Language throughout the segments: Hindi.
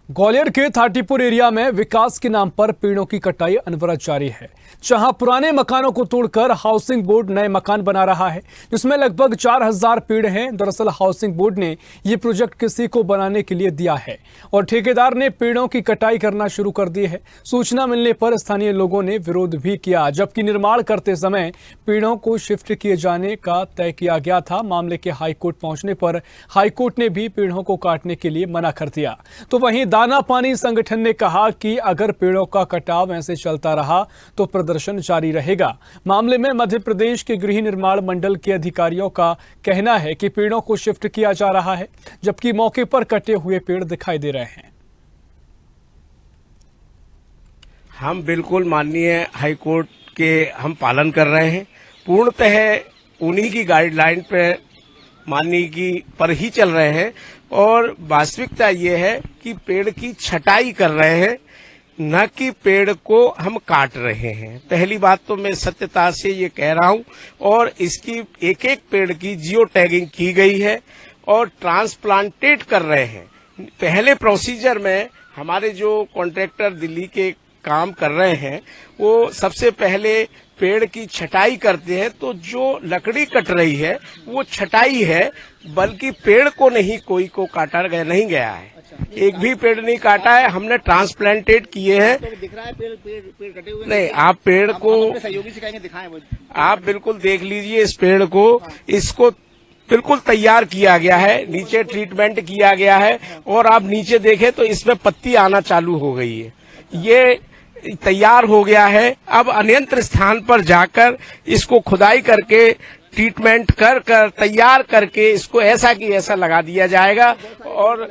ग्वालियर के थाटीपुर एरिया में विकास के नाम पर पेड़ों की कटाई अनवरत जारी है। जहां पुराने मकानों को तोड़कर हाउसिंग बोर्ड नए मकान बना रहा है, जिसमें लगभग 4000 पेड़ हैं। दरअसल हाउसिंग बोर्ड ने ये प्रोजेक्ट किसी को बनाने के लिए दिया है और ठेकेदार ने पेड़ों की कटाई करना शुरू कर दी है। सूचना मिलने पर स्थानीय लोगों ने विरोध भी किया, जबकि निर्माण करते समय पेड़ों को शिफ्ट किए जाने का तय किया गया था। मामले के हाईकोर्ट पहुंचने पर हाईकोर्ट ने भी पेड़ों को काटने के लिए मना कर दिया। तो वहीं दाना पानी संगठन ने कहा कि अगर पेड़ों का कटाव ऐसे चलता रहा तो प्रदर्शन जारी रहेगा। मामले में मध्य प्रदेश के गृह निर्माण मंडल के अधिकारियों का कहना है कि पेड़ों को शिफ्ट किया जा रहा है, जबकि मौके पर कटे हुए पेड़ दिखाई दे रहे हैं। हम बिल्कुल माननीय हाईकोर्ट के हम पालन कर रहे हैं, पूर्णतः उन्हीं की गाइडलाइन पे माननीय की पर ही चल रहे हैं और वास्तविकता ये है कि पेड़ की छटाई कर रहे हैं, न कि पेड़ को हम काट रहे हैं। पहली बात तो मैं सत्यता से ये कह रहा हूं और इसकी एक एक पेड़ की जियो टैगिंग की गई है और ट्रांसप्लांटेड कर रहे हैं। पहले प्रोसीजर में हमारे जो कॉन्ट्रैक्टर दिल्ली के काम कर रहे हैं वो सबसे पहले पेड़ की छटाई करते हैं, तो जो लकड़ी कट रही है वो छटाई है, बल्कि पेड़ को नहीं कोई को काटा नहीं गया है। एक भी पेड़ नहीं काटा है, हमने ट्रांसप्लांटेड किए हैं। तो दिख रहा है पेड़ कटे हुए नहीं, आप पेड़ को सहयोगी से कहेंगे दिखाएं वो। आप बिल्कुल देख लीजिए इस पेड़ को, इसको बिल्कुल तैयार किया गया है, नीचे ट्रीटमेंट किया गया है और आप नीचे देखें तो इसमें पत्ती आना चालू हो गई है। ये तैयार हो गया है। अब अन्यंत्र स्थान पर जाकर इसको खुदाई करके ट्रीटमेंट कर तैयार करके इसको ऐसा की ऐसा लगा दिया जाएगा। और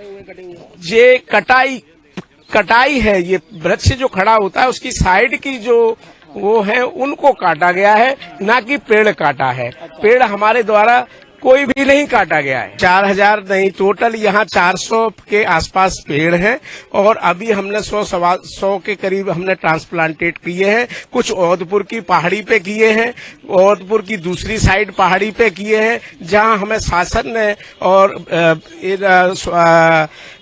ये कटाई है, ये वृक्ष जो खड़ा होता है उसकी साइड की जो वो है उनको काटा गया है, ना कि पेड़ काटा है। पेड़ हमारे द्वारा कोई भी नहीं काटा गया है। 4000 नहीं, टोटल यहाँ 400 के आसपास पेड़ हैं और अभी हमने 100 के करीब हमने ट्रांसप्लांटेड किए हैं। कुछ औदपुर की पहाड़ी पे किए हैं, औदपुर की दूसरी साइड पहाड़ी पे किए हैं, जहाँ हमें शासन ने और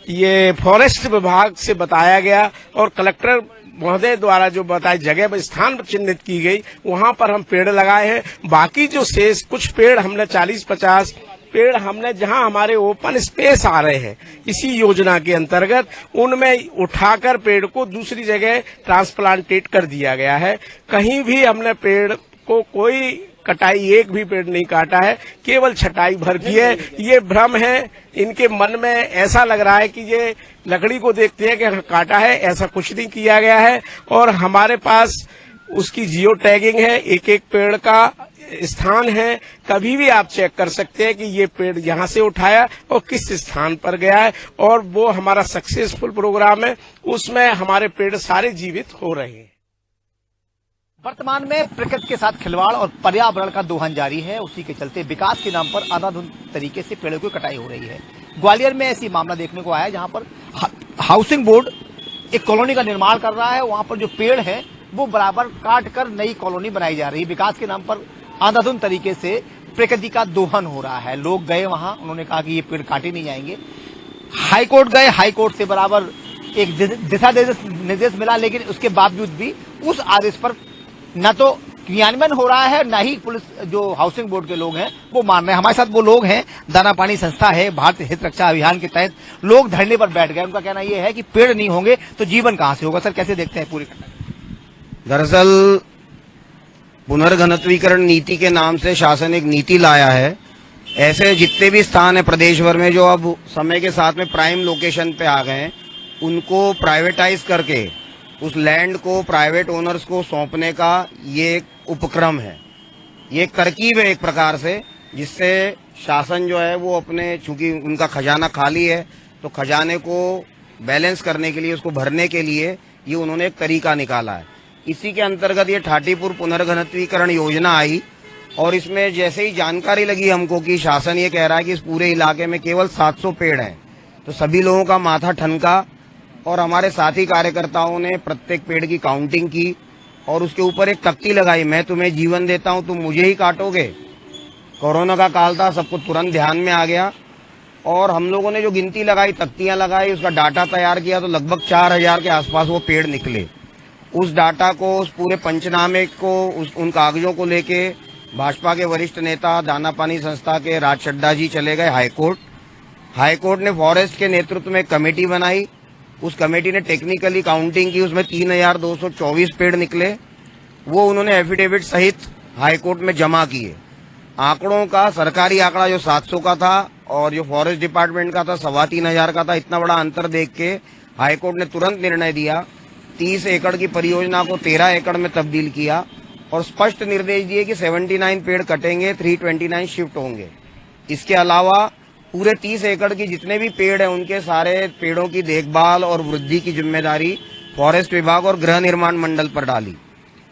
ये फॉरेस्ट विभाग से बताया गया और कलेक्टर महोदय द्वारा जो बताई जगह स्थान चिन्हित की गई, वहां पर हम पेड़ लगाए हैं। बाकी जो शेष कुछ पेड़ हमने 40-50 पेड़ हमने जहां हमारे ओपन स्पेस आ रहे हैं इसी योजना के अंतर्गत, उनमें उठाकर पेड़ को दूसरी जगह ट्रांसप्लांटेड कर दिया गया है। कहीं भी हमने पेड़ को कोई कटाई, एक भी पेड़ नहीं काटा है, केवल छटाई भर की है। ये भ्रम है, इनके मन में ऐसा लग रहा है कि ये लकड़ी को देखते हैं कि काटा है, ऐसा कुछ नहीं किया गया है। और हमारे पास उसकी जियो टैगिंग है, एक एक पेड़ का स्थान है, कभी भी आप चेक कर सकते हैं कि ये पेड़ यहाँ से उठाया और किस स्थान पर गया है। और वो हमारा सक्सेसफुल प्रोग्राम है, उसमें हमारे पेड़ सारे जीवित हो रहे हैं। वर्तमान में प्रकृति के साथ खिलवाड़ और पर्यावरण का दोहन जारी है। उसी के चलते विकास के नाम पर अंधाधुंध तरीके से पेड़ों की कटाई हो रही है। ग्वालियर में ऐसी मामला देखने को आया जहां पर हाउसिंग बोर्ड एक कॉलोनी का निर्माण कर रहा है। वहां पर जो पेड़ है वो बराबर काट कर नई कॉलोनी बनाई जा रही है। विकास के नाम पर अंधाधुंध तरीके से प्रकृति का दोहन हो रहा है। लोग गए वहां, उन्होंने कहा कि ये पेड़ काटे नहीं जाएंगे। हाईकोर्ट गए, हाईकोर्ट से बराबर एक दिशा निर्देश मिला, लेकिन उसके बावजूद भी उस आदेश पर न तो क्रियान्वयन हो रहा है, न ही पुलिस जो हाउसिंग बोर्ड के लोग हैं वो मान रहे हैं। हमारे साथ वो लोग हैं, दाना पानी संस्था है, भारतीय हित रक्षा अभियान के तहत लोग धरने पर बैठ गए। उनका कहना यह है कि पेड़ नहीं होंगे तो जीवन कहां से होगा। सर, कैसे देखते हैं पूरी घटना? दरअसल पुनर्घनत्वीकरण नीति के नाम से शासन एक नीति लाया है। ऐसे जितने भी स्थान है प्रदेश भर में जो अब समय के साथ में प्राइम लोकेशन पे आ गए हैं, उनको प्राइवेटाइज करके उस लैंड को प्राइवेट ओनर्स को सौंपने का ये एक उपक्रम है। ये एक तरकीब है एक प्रकार से, जिससे शासन जो है वो अपने, चूंकि उनका खजाना खाली है तो खजाने को बैलेंस करने के लिए, उसको भरने के लिए ये उन्होंने एक तरीका निकाला है। इसी के अंतर्गत ये ठाटीपुर पुनर्घनत्वीकरण योजना आई और इसमें जैसे ही जानकारी लगी हमको कि शासन ये कह रहा है कि इस पूरे इलाके में केवल 700 पेड़ हैं, तो सभी लोगों का माथा ठनका और हमारे साथी कार्यकर्ताओं ने प्रत्येक पेड़ की काउंटिंग की और उसके ऊपर एक तख्ती लगाई, मैं तुम्हें जीवन देता हूं, तुम मुझे ही काटोगे। कोरोना का काल था, सबको तुरंत ध्यान में आ गया और हम लोगों ने जो गिनती लगाई, तख्तियां लगाई, उसका डाटा तैयार किया तो लगभग 4000 के आसपास वो पेड़ निकले। उस डाटा को, उस पूरे पंचनामे को, उन कागजों को लेके भाजपा के वरिष्ठ नेता दाना पानी संस्था के राज चड्ढा जी चले गए हाईकोर्ट। हाईकोर्ट ने फॉरेस्ट के नेतृत्व में एक कमेटी बनाई। उस कमेटी ने टेक्निकली काउंटिंग की, उसमें 3224 पेड़ निकले। वो उन्होंने एफिडेविट सहित हाईकोर्ट में जमा किए। आंकड़ों का सरकारी आंकड़ा जो 700 का था और जो फॉरेस्ट डिपार्टमेंट का था 3500 का था। इतना बड़ा अंतर देख के हाईकोर्ट ने तुरंत निर्णय दिया, 30 एकड़ की परियोजना को 13 एकड़ में तब्दील किया और स्पष्ट निर्देश दिए कि 79 पेड़ कटेंगे, 329 शिफ्ट होंगे। इसके अलावा पूरे 30 एकड़ की जितने भी पेड़ हैं उनके सारे पेड़ों की देखभाल और वृद्धि की जिम्मेदारी फॉरेस्ट विभाग और गृह निर्माण मंडल पर डाली।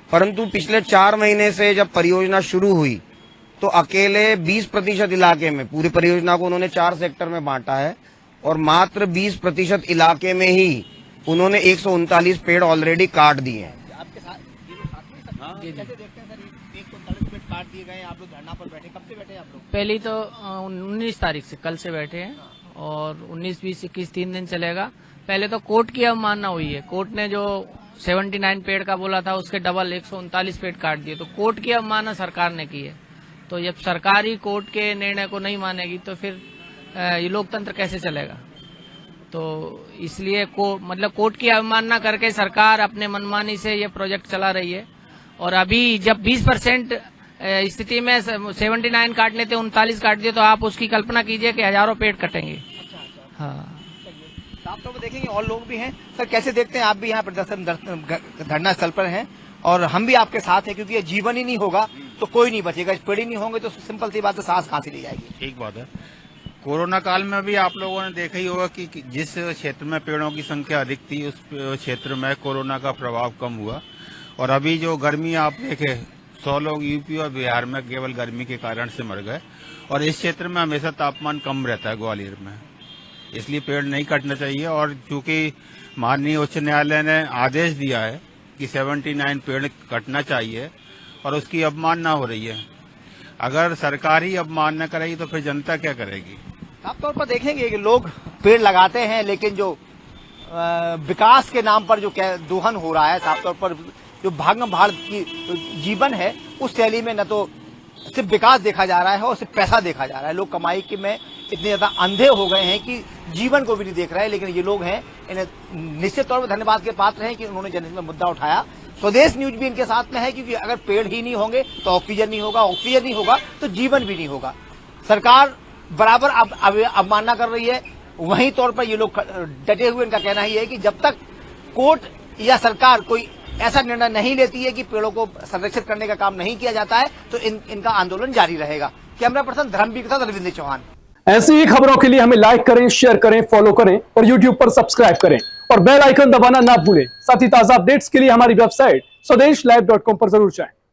परंतु पिछले 4 महीने से जब परियोजना शुरू हुई तो अकेले 20% इलाके में, पूरी परियोजना को उन्होंने 4 सेक्टर में बांटा है और मात्र 20% इलाके में ही उन्होंने 139 पेड़ ऑलरेडी काट दिए हैं। आपके साथ ये लोग साथ में कैसे देखते हैं सर, 139 पेड़ काट दिए गए, आप लोग धरना पर बैठे, कब से बैठे आप लोग? पहली तो 19 तारीख से, कल से बैठे हैं और 19, 20, 21 3 दिन चलेगा। पहले तो कोर्ट की अवमानना हुई है। कोर्ट ने जो 79 पेड़ का बोला था उसके डबल 139 पेड़ काट दिए, तो कोर्ट की अवमानना सरकार ने की है। तो जब सरकार ही कोर्ट के निर्णय को नहीं मानेगी तो फिर ये लोकतंत्र कैसे चलेगा? तो इसलिए मतलब कोर्ट की अवमानना करके सरकार अपने मनमानी से ये प्रोजेक्ट चला रही है। और अभी जब 20% स्थिति में 79 काट लेते, 39 काट दिए, तो आप उसकी कल्पना कीजिए कि हजारों पेड़ कटेंगे। हाँ, आप तो देखेंगे और लोग भी हैं। सर कैसे देखते हैं, आप भी यहाँ प्रदर्शन धरना स्थल पर हैं और हम भी आपके साथ हैं, क्योंकि ये जीवन ही नहीं होगा तो कोई नहीं बचेगा। पेड़ ही नहीं होंगे तो सिंपल सी बात है, सांस कहाँ से ली जाएगी। ठीक बात है। कोरोना काल में भी आप लोगों ने देखा ही होगा कि जिस क्षेत्र में पेड़ों की संख्या अधिक थी उस क्षेत्र में कोरोना का प्रभाव कम हुआ। और अभी जो गर्मी आप देखे, 100 लोग यूपी और बिहार में केवल गर्मी के कारण से मर गए। और इस क्षेत्र में हमेशा तापमान कम रहता है ग्वालियर में, इसलिए पेड़ नहीं काटना चाहिए। और चूंकि माननीय उच्च न्यायालय ने आदेश दिया है कि 79 पेड़ कटना चाहिए और उसकी अवमानना हो रही है। अगर सरकार ही अवमानना करेगी तो फिर जनता क्या करेगी? साफ तौर पर देखेंगे कि लोग पेड़ लगाते हैं, लेकिन जो विकास के नाम पर जो दोहन हो रहा है, साफ तौर पर जो भागम भाड़ की जीवन है उस शैली में न तो सिर्फ विकास देखा जा रहा है और सिर्फ पैसा देखा जा रहा है। लोग कमाई के में इतने ज्यादा अंधे हो गए हैं कि जीवन को भी नहीं देख रहे हैं। लेकिन ये लोग हैं, इन्हें निश्चित तौर पर धन्यवाद के पात्र हैं कि उन्होंने जनहित में मुद्दा उठाया। स्वदेश न्यूज भी इनके साथ में है, क्योंकि अगर पेड़ ही नहीं होंगे तो ऑक्सीजन नहीं होगा, ऑक्सीजन नहीं होगा तो जीवन भी नहीं होगा। सरकार बराबर अवमानना कर रही है, वहीं तौर पर ये लोग डटे हुए। इनका कहना ही है कि जब तक कोर्ट या सरकार कोई ऐसा निर्णय नहीं लेती है कि पेड़ों को संरक्षित करने का काम नहीं किया जाता है तो इनका आंदोलन जारी रहेगा। कैमरा पर्सन धर्मवीर के साथ रविंद्र चौहान। ऐसी ही खबरों के लिए हमें लाइक करें, शेयर करें, फॉलो करें और यूट्यूब पर सब्सक्राइब करें और बेल आइकन दबाना ना भूलें। साथ ही ताजा अपडेट्स के लिए हमारी वेबसाइट swadesh live.com पर जरूर जाएं।